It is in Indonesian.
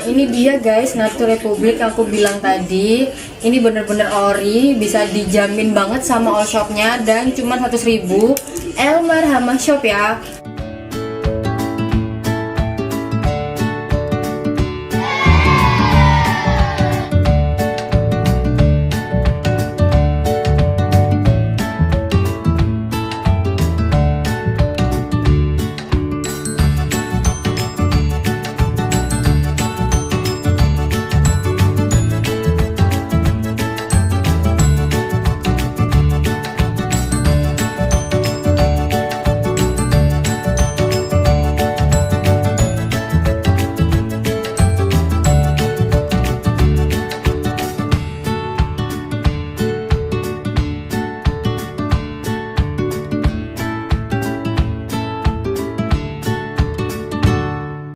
ini dia guys, Natur Republik yang aku bilang tadi. Ini bener-bener ori, bisa dijamin banget sama all shopnya, dan cuma 100.000. El Marhamah Shop ya.